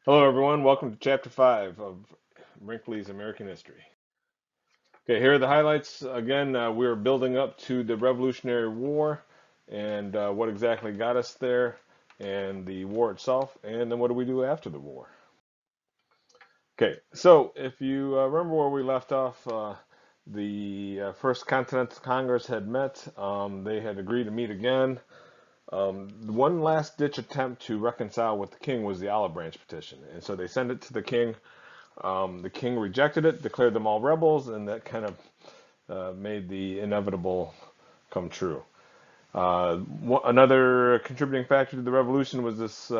Hello, everyone. Welcome to Chapter 5 of Brinkley's American History. Okay, here are the highlights. Again, we're building up to the Revolutionary War and what exactly got us there, and the war itself, and then what do we do after the war. Okay, so if you remember where we left off, the First Continental Congress had met. They had agreed to meet again. One last ditch attempt to reconcile with the king was the Olive Branch Petition. And so they sent it to the king. The king rejected it, declared them all rebels, and that kind of made the inevitable come true. Another contributing factor to the revolution was this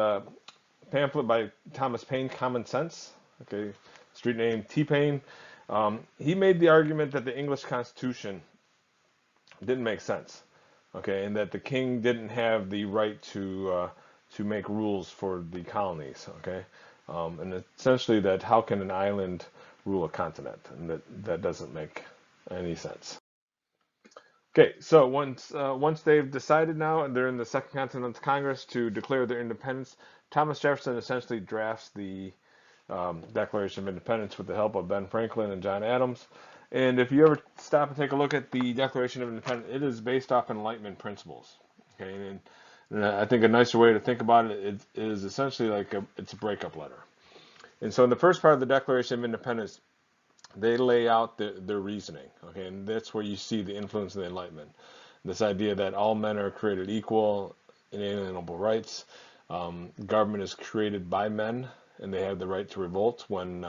pamphlet by Thomas Paine, Common Sense. Okay, street name T-Paine. He made the argument that the English Constitution didn't make sense. Okay, and that the king didn't have the right to make rules for the colonies. Okay, and essentially that how can an island rule a continent, and that doesn't make any sense. Okay, so once they've decided now, and they're in the Second Continental Congress to declare their independence, Thomas Jefferson essentially drafts the Declaration of Independence with the help of Ben Franklin and John Adams. And if you ever stop and take a look at the Declaration of Independence, it is based off Enlightenment principles. Okay, and I think a nicer way to think about it is essentially like it's a breakup letter. And so in the first part of the Declaration of Independence, they lay out their reasoning. Okay, and that's where you see the influence of the Enlightenment. This idea that all men are created equal, inalienable rights. Government is created by men, and they have the right to revolt when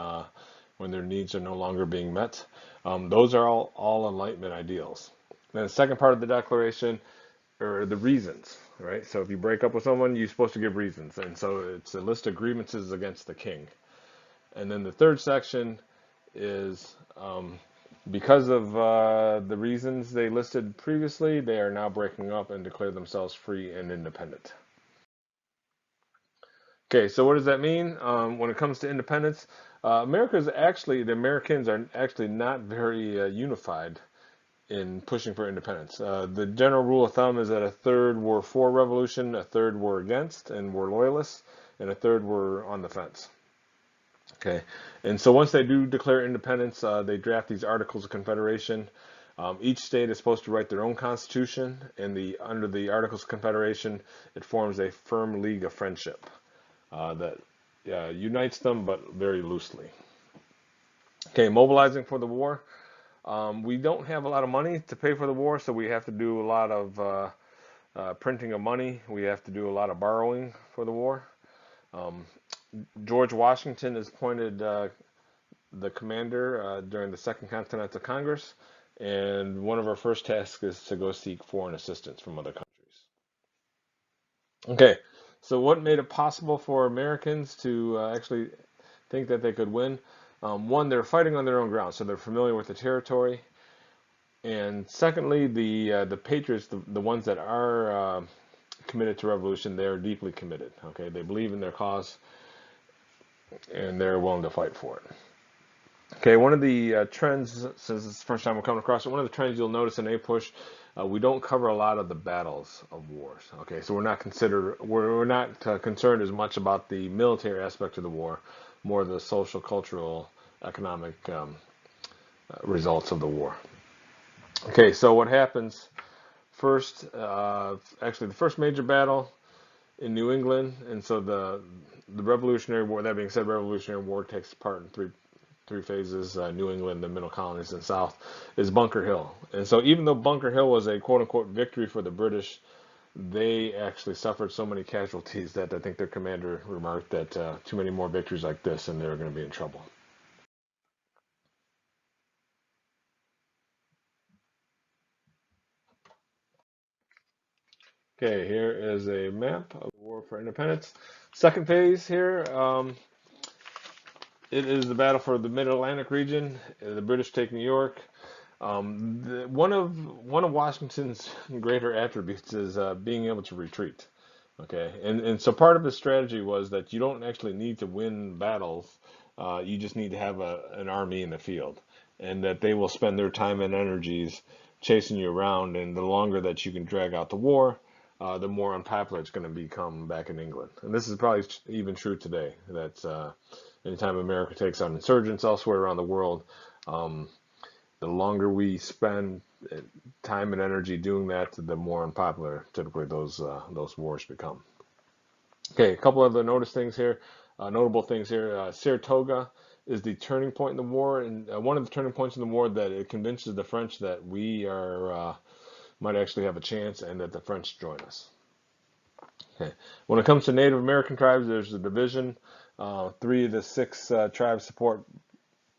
their needs are no longer being met. Those are all Enlightenment ideals. Then the second part of the Declaration are the reasons, right? So if you break up with someone, you're supposed to give reasons, and so it's a list of grievances against the king. And then the third section is because of the reasons they listed previously, they are now breaking up and declare themselves free and independent. Okay, so what does that mean when it comes to independence? The Americans are actually not very unified in pushing for independence. The general rule of thumb is that a third were for revolution, a third were against and were loyalists, and a third were on the fence. Okay, and so once they do declare independence, they draft these Articles of Confederation. Each state is supposed to write their own constitution, and under the Articles of Confederation, it forms a firm league of friendship that unites them, but very loosely. Okay, mobilizing for the war. We don't have a lot of money to pay for the war, so we have to do a lot of printing of money. We have to do a lot of borrowing for the war. George Washington is appointed the commander during the Second Continental Congress, and one of our first tasks is to go seek foreign assistance from other countries. Okay, so what made it possible for Americans to actually think that they could win? One, they're fighting on their own ground, so they're familiar with the territory. And secondly, the patriots, the ones that are committed to revolution, they are deeply committed. Okay, they believe in their cause, and they're willing to fight for it. Okay, one of the trends, since it's the first time we're coming across it, one of the trends you'll notice in APUSH, we don't cover a lot of the battles of wars. Okay, so we're not concerned as much about the military aspect of the war, more the social, cultural, economic results of the war. Okay, so what happens first? Actually, the first major battle in New England, and so the Revolutionary War. That being said, Revolutionary War takes part in three phases: New England, the Middle Colonies, and South. Is Bunker Hill, and so even though Bunker Hill was a quote unquote victory for the British, they actually suffered so many casualties that I think their commander remarked that too many more victories like this, and they were going to be in trouble. Okay, here is a map of the War for Independence. Second phase here. It is the battle for the Mid-Atlantic region. The British take New York. One of Washington's greater attributes is being able to retreat. Okay, and so part of his strategy was that you don't actually need to win battles. You just need to have an army in the field, and that they will spend their time and energies chasing you around. And the longer that you can drag out the war, the more unpopular it's going to become back in England. And this is probably even true today, that anytime America takes on insurgents elsewhere around the world, um, the longer we spend time and energy doing that, the more unpopular typically those wars become. Okay, a couple other notable things here. Saratoga is the turning point in the war, and one of the turning points in the war that it convinces the French that we are might actually have a chance, and that the French join us. Okay. When it comes to Native American tribes, there's a division. Three of the six tribes support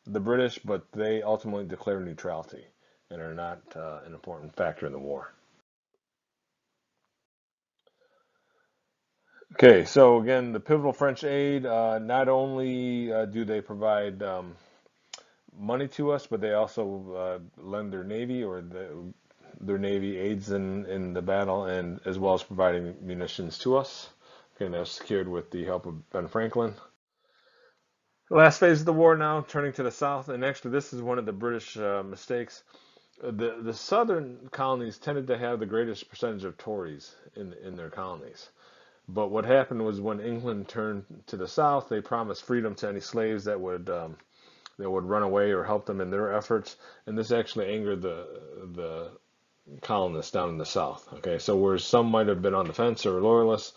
the British, but they ultimately declare neutrality and are not an important factor in the war. Okay, so again, the pivotal French aid, not only do they provide money to us, but they also lend their navy, or their navy aids in the battle, and as well as providing munitions to us. Okay, and that was secured with the help of Ben Franklin. The last phase of the war now, turning to the south, and actually this is one of the British mistakes. The southern colonies tended to have the greatest percentage of Tories in their colonies. But what happened was, when England turned to the south, they promised freedom to any slaves that would run away or help them in their efforts, and this actually angered the colonists down in the south. Okay, so whereas some might have been on the fence or loyalists,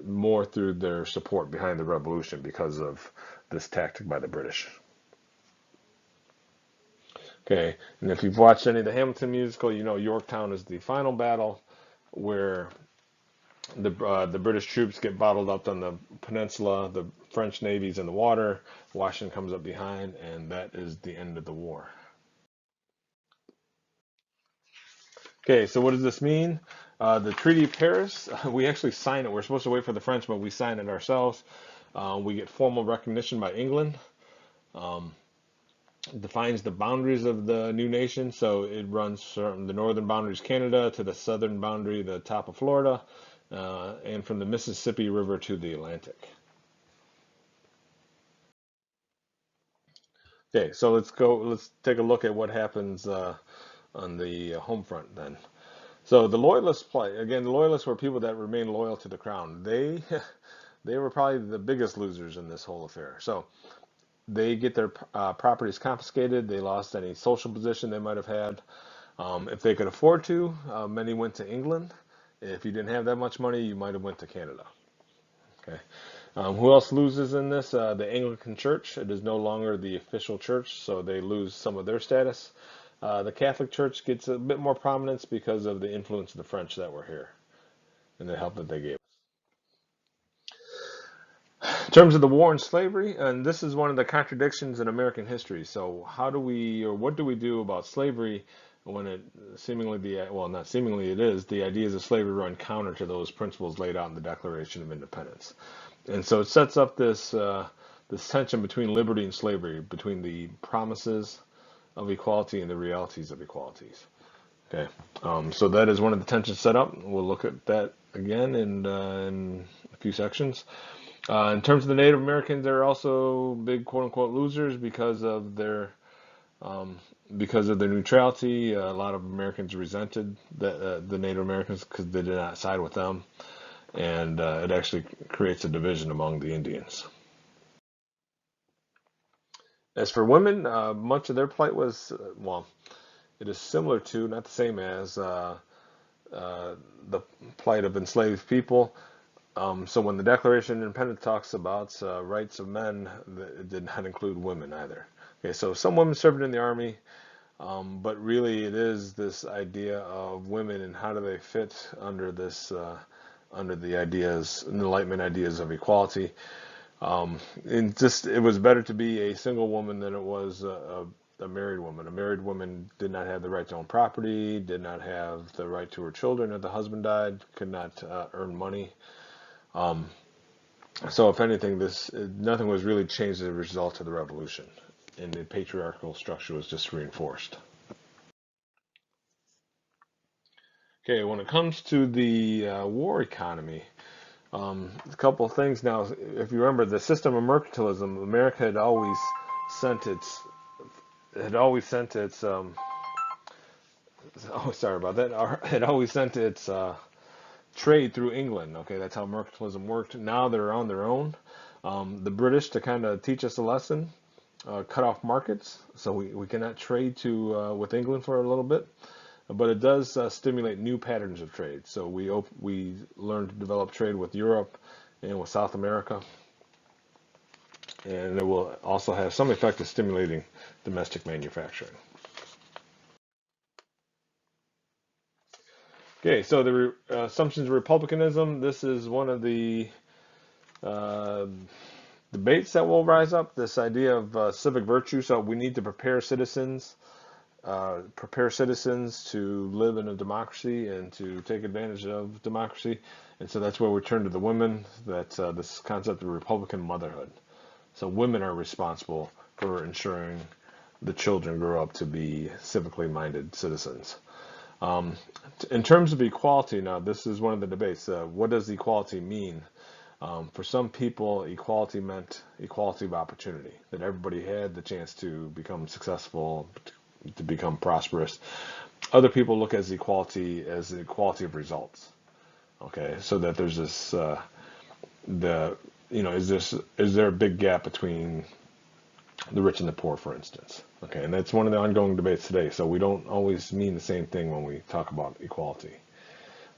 more through their support behind the revolution because of this tactic by the British. Okay, and if you've watched any of the Hamilton musical, you know Yorktown is the final battle where the British troops get bottled up on the peninsula, the French navy's in the water, Washington comes up behind, and that is the end of the war. Okay, so what does this mean? The Treaty of Paris, we actually sign it. We're supposed to wait for the French, but we sign it ourselves. We get formal recognition by England. Um, it defines the boundaries of the new nation. So it runs from the northern boundaries, Canada, to the southern boundary, the top of Florida, and from the Mississippi River to the Atlantic. Okay, so let's take a look at what happens on the home front then. So the Loyalists play again. The Loyalists were people that remained loyal to the crown. They they were probably the biggest losers in this whole affair. So they get their properties confiscated. They lost any social position they might have had. If they could afford to, many went to England. If you didn't have that much money, you might have went to Canada. Okay. Who else loses in this? The Anglican Church. It is no longer the official church, so they lose some of their status. The Catholic Church gets a bit more prominence because of the influence of the French that were here and the help that they gave. In terms of the war and slavery, and this is one of the contradictions in American history. So how do we, or what do we do about slavery when it seemingly well, not seemingly, it is, the ideas of slavery run counter to those principles laid out in the Declaration of Independence. And so it sets up this tension between liberty and slavery, between the promises of equality and the realities of equalities. Okay, so that is one of the tensions set up. We'll look at that again in a few sections. In terms of the Native Americans, they're also big quote unquote losers um, because of their neutrality. A lot of Americans resented the Native Americans because they did not side with them, and it actually creates a division among the Indians. As for women, much of their plight was, well, it is similar to, not the same as, the plight of enslaved people. So when the Declaration of Independence talks about rights of men, it did not include women either. Okay, so some women served in the army, but really it is this idea of women and how do they fit under under the ideas, Enlightenment ideas of equality. And just it was better to be a single woman than it was a married woman. A married woman did not have the right to own property, did not have the right to her children if the husband died, could not earn money. Um, so if anything, this nothing was really changed as a result of the revolution, and the patriarchal structure was just reinforced. Okay, when it comes to the war economy, a couple of things now. If you remember the system of mercantilism, America sent its had always sent its oh sorry about that, had always sent its trade through England. Okay, that's how mercantilism worked. Now they're on their own. The British, to kind of teach us a lesson, cut off markets, so we cannot trade to with England for a little bit. But it does stimulate new patterns of trade. So we learned to develop trade with Europe and with South America, and it will also have some effect of stimulating domestic manufacturing. Okay, so the assumptions of republicanism. This is one of the uh, debates that will rise up. This idea of civic virtue. So we need to prepare citizens to live in a democracy and to take advantage of democracy. And so that's where we turn to the women. That's this concept of Republican motherhood. So women are responsible for ensuring the children grow up to be civically minded citizens. Um, in terms of equality, now this is one of the debates. What does equality mean? For some people, equality meant equality of opportunity, that everybody had the chance to become successful, to become prosperous. Other people look at equality as the equality of results. Okay, so that there's this the is there a big gap between the rich and the poor, for instance? Okay, and that's one of the ongoing debates today. So we don't always mean the same thing when we talk about equality.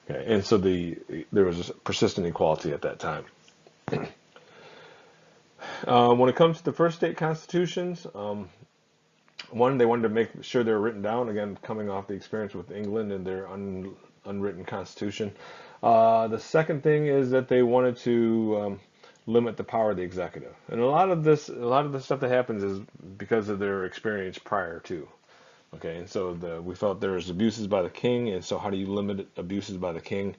Okay, and so there was a persistent equality at that time. When it comes to the first state constitutions, one, they wanted to make sure they were written down, again, coming off the experience with England and their unwritten constitution. The second thing is that they wanted to limit the power of the executive. And a lot of the stuff that happens is because of their experience prior to. Okay, and so we felt there was abuses by the king, and so how do you limit abuses by the king?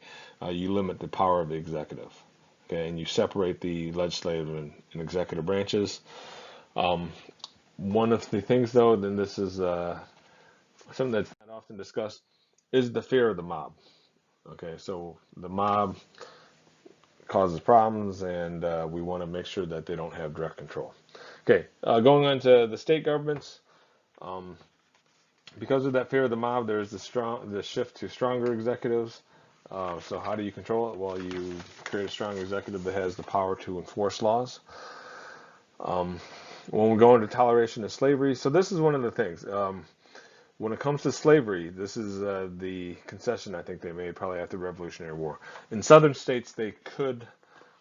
You limit the power of the executive. Okay, and you separate the legislative and executive branches. One of the things, though, and this is something that's not often discussed, is the fear of the mob. Okay, so the mob causes problems, and we want to make sure that they don't have direct control. Okay, going on to the state governments. Because of that fear of the mob, there's the shift to stronger executives. So how do you control it? Well, you create a strong executive that has the power to enforce laws. When we go into toleration of slavery, so this is one of the things. When it comes to slavery, this is the concession I think they made probably after the Revolutionary War. In southern states, they could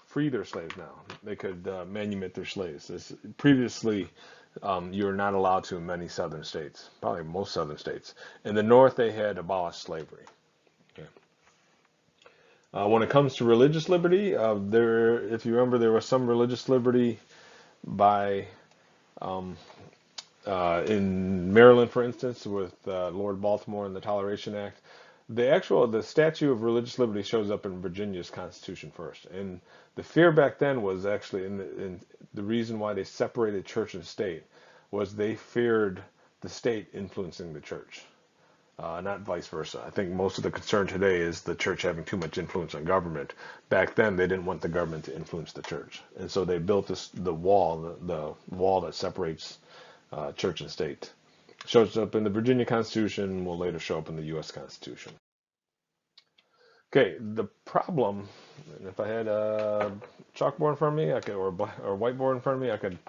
free their slaves now. They could manumit their slaves. Previously, you're not allowed to in many southern states, probably most southern states. In the north, they had abolished slavery. Okay. When it comes to religious liberty, if you remember, there was some religious liberty by in Maryland, for instance, with Lord Baltimore and the Toleration Act. The statue of religious liberty shows up in Virginia's Constitution first, and the fear back then was actually, in the reason why they separated church and state was they feared the state influencing the church, not vice versa. I think most of the concern today is the church having too much influence on government. Back then, they didn't want the government to influence the church, and so they built the wall that separates church and state. Shows up in the Virginia Constitution, will later show up in the U.S. Constitution. Okay, the problem, and if I had a chalkboard in front of me, or a whiteboard in front of me, I could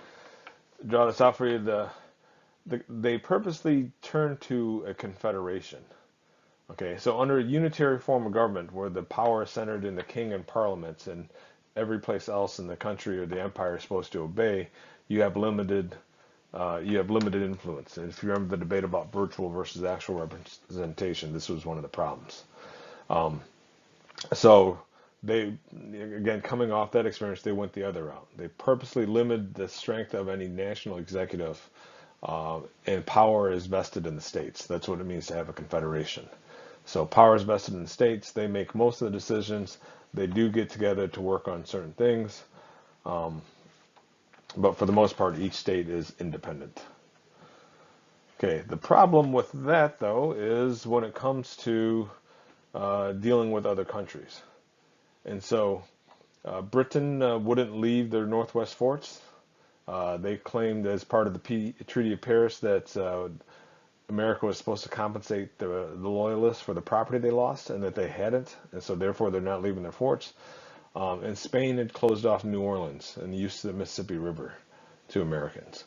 draw this out for you. They purposely turned to a confederation. Okay, so under a unitary form of government, where the power is centered in the king and parliaments, and every place else in the country or the empire is supposed to obey, you have limited influence. And if you remember the debate about virtual versus actual representation, this was one of the problems. So they, again, coming off that experience, they went the other route. They purposely limited the strength of any national executive, and power is vested in the states. That's what it means to have a confederation. So power is vested in the states. They make most of the decisions. They do get together to work on certain things. But for the most part, each state is independent. Okay, the problem with that, though, is when it comes to dealing with other countries. And so Britain wouldn't leave their northwest forts. They claimed as part of the Treaty of Paris that America was supposed to compensate the loyalists for the property they lost, and that they hadn't, and so therefore they're not leaving their forts. And Spain had closed off New Orleans and the use of the Mississippi River to Americans.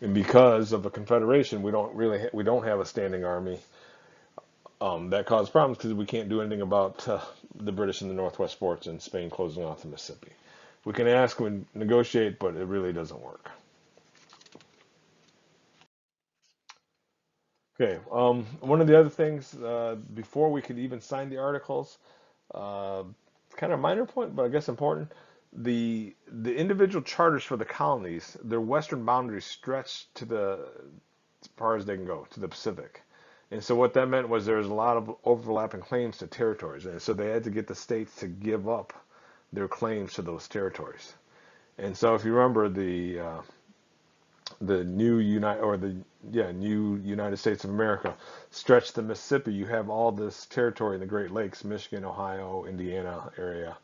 And because of the Confederation, we don't have a standing army. That caused problems because we can't do anything about the British in the Northwest forts and Spain closing off the Mississippi. We can ask and negotiate, but it really doesn't work. Okay, one of the other things, before we could even sign the articles, uh, kind of a minor point, but I guess important, the individual charters for the colonies, their western boundaries stretched to as far as they can go, to the Pacific. And so what that meant was there was a lot of overlapping claims to territories, and so they had to get the states to give up their claims to those territories. And so if you remember the new United States of America stretched the Mississippi, you have all this territory in the Great Lakes, Michigan, Ohio, Indiana area,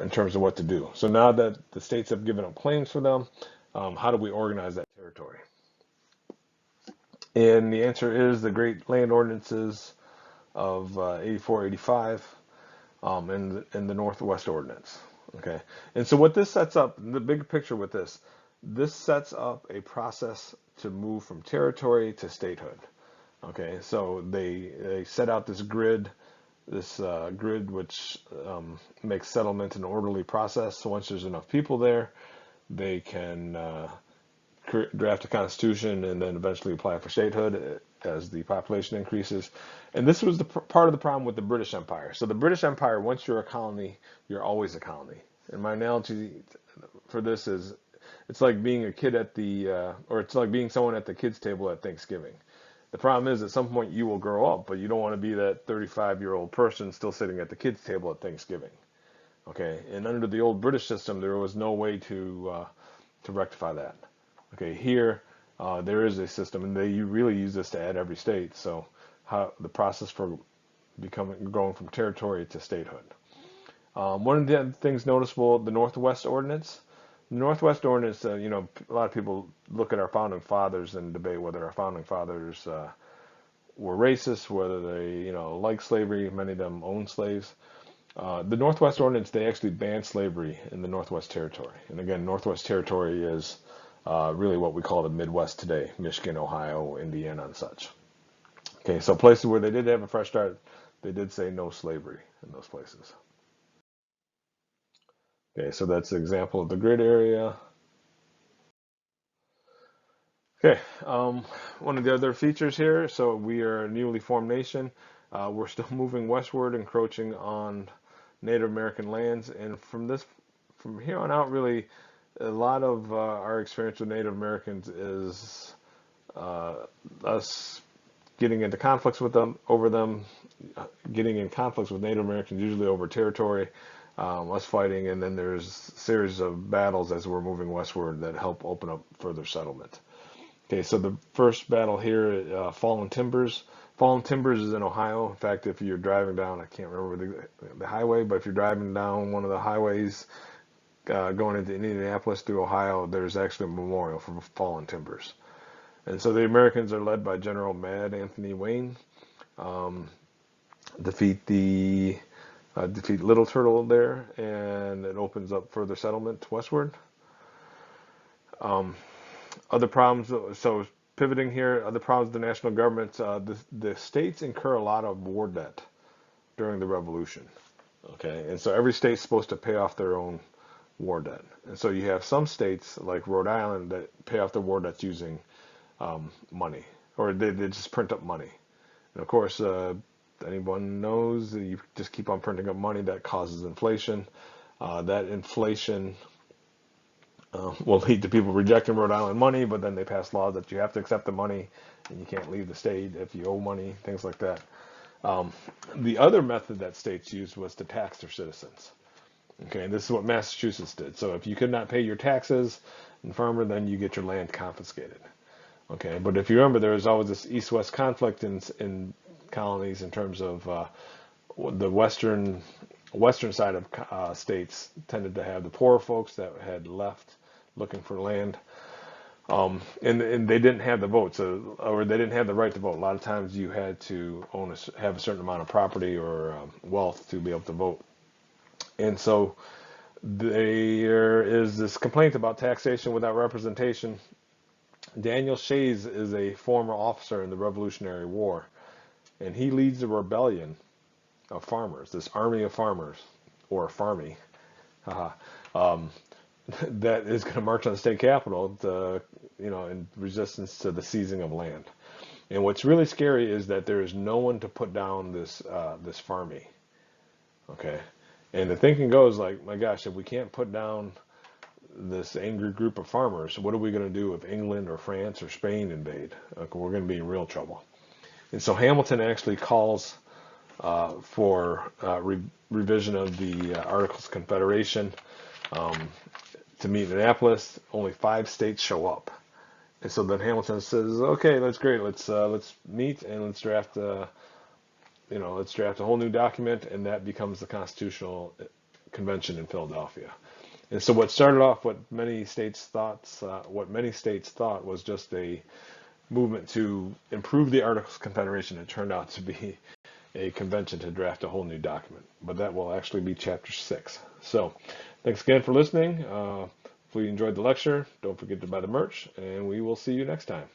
in terms of what to do. So now that the states have given up claims for them, how do we organize that territory? And the answer is the Great Land Ordinances of 84, 85, and the Northwest Ordinance. Okay, and so what this sets up, the big picture with this sets up a process to move from territory to statehood. Okay, so they set out this grid which makes settlement an orderly process. So once there's enough people there, they can draft a constitution and then eventually apply for statehood as the population increases. And this was the part of the problem with the British Empire. So the British Empire, once you're a colony, you're always a colony. And my analogy for this is, it's like being a kid or it's like being someone at the kids' table at Thanksgiving. The problem is at some point you will grow up, but you don't want to be that 35-year-old person still sitting at the kids' table at Thanksgiving. Okay, and under the old British system, there was no way to rectify that. Okay, here there is a system, and you really use this to add every state. So how the process for going from territory to statehood. One of the things noticeable, the Northwest Ordinance. The Northwest Ordinance, a lot of people look at our founding fathers and debate whether our founding fathers were racist, whether they, like slavery. Many of them owned slaves. The Northwest Ordinance, they actually banned slavery in the Northwest Territory. And again, Northwest Territory is really what we call the Midwest today, Michigan, Ohio, Indiana, and such. Okay, so places where they did have a fresh start, they did say no slavery in those places. Okay, so that's an example of the grid area. Okay, one of the other features here, so we are a newly formed nation. We're still moving westward, encroaching on Native American lands, and from here on out, really, a lot of our experience with Native Americans is us getting into conflicts with them, over them, getting in conflicts with Native Americans, usually over territory, us fighting, and then there's a series of battles as we're moving westward that help open up further settlement. Okay, so the first battle here, Fallen Timbers. Fallen Timbers is in Ohio. In fact, if you're driving down, I can't remember the highway, but if you're driving down one of the highways going into Indianapolis through Ohio, there's actually a memorial for Fallen Timbers. And so the Americans are led by General Mad Anthony Wayne. Defeat Little Turtle there, and it opens up further settlement westward. Other problems, so pivoting here, other problems with the national government, the states incur a lot of war debt during the Revolution. Okay, and so every state's supposed to pay off their own war debt. And so you have some states like Rhode Island that pay off their war debts using money, or they just print up money. And of course, anyone knows that you just keep on printing up money, that causes inflation. That inflation will lead to people rejecting Rhode Island money, but then they pass laws that you have to accept the money and you can't leave the state if you owe money, things like that. The other method that states used was to tax their citizens. Okay, and this is what Massachusetts did. So if you could not pay your taxes and farmer, then you get your land confiscated. Okay, but if you remember, there was always this east-west conflict in colonies in terms of the western side of states tended to have the poorer folks that had left looking for land, And they didn't have the votes, or they didn't have the right to vote. A lot of times you had to have a certain amount of property or wealth to be able to vote. And so there is this complaint about taxation without representation. Daniel Shays is a former officer in the Revolutionary War, and he leads the rebellion of farmers, this army of farmers, or farmy, haha, um, that is going to march on the state capitol to, in resistance to the seizing of land. And what's really scary is that there is no one to put down this farmy. Okay, and the thinking goes like, my gosh, if we can't put down this angry group of farmers, what are we going to do if England or France or Spain invade? Okay, we're going to be in real trouble. And so Hamilton actually calls for revision of the Articles of Confederation to meet in Annapolis. Only 5 states show up, and so then Hamilton says, "Okay, that's great. Let's meet and let's draft let's draft a whole new document," and that becomes the Constitutional Convention in Philadelphia. And so what started off what many states thought was just a movement to improve the Articles of Confederation, it turned out to be a convention to draft a whole new document. But that will actually be chapter 6. So thanks again for listening. If you enjoyed the lecture, don't forget to buy the merch, and we will see you next time.